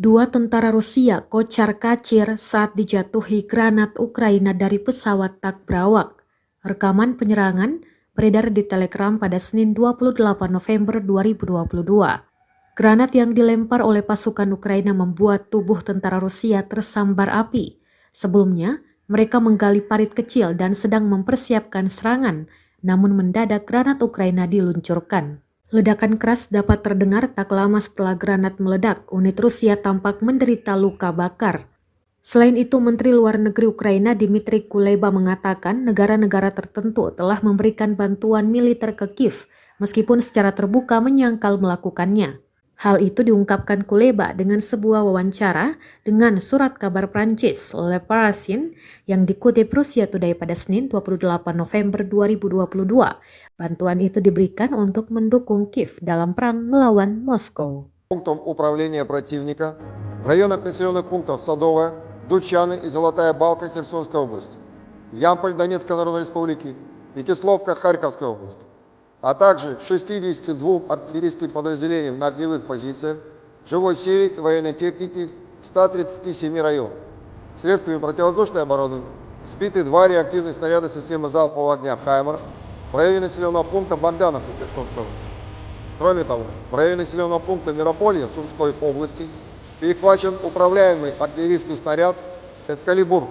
Dua tentara Rusia kocar-kacir saat dijatuhi granat Ukraina dari pesawat tak berawak. Rekaman penyerangan beredar di Telegram pada Senin 28 November 2022. Granat yang dilempar oleh pasukan Ukraina membuat tubuh tentara Rusia tersambar api. Sebelumnya, mereka menggali parit kecil dan sedang mempersiapkan serangan, namun mendadak granat Ukraina diluncurkan. Ledakan keras dapat terdengar tak lama setelah granat meledak. Unit Rusia tampak menderita luka bakar. Selain itu, Menteri Luar Negeri Ukraina Dmitry Kuleba mengatakan negara-negara tertentu telah memberikan bantuan militer ke Kiev, meskipun secara terbuka menyangkal melakukannya. Hal itu diungkapkan Kuleba dengan sebuah wawancara dengan surat kabar Prancis Le Parisien yang dikutip Russia Today pada Senin 28 November 2022. Bantuan itu diberikan untuk mendukung Kiev dalam perang melawan Moskow. Пунктом управления противника в районах населенных пунктов Садовая, Дучаны и Золотая Балка Херсонской области, Ямполь Донецкой Народной Республики и Кисловка Харьковской области, а также 62 артиллерийских подразделений на огневых позициях, живой силе и военной техники в 137 районах. Средствами противовоздушной обороны сбиты 2 реактивных снаряда системы залпового огня «Хаймер» в районе населенного пункта Богдановка Херсонской области. Кроме того, в районе населенного пункта Мирополье Сумской области перехвачен управляемый артиллерийский снаряд «Эскалибур»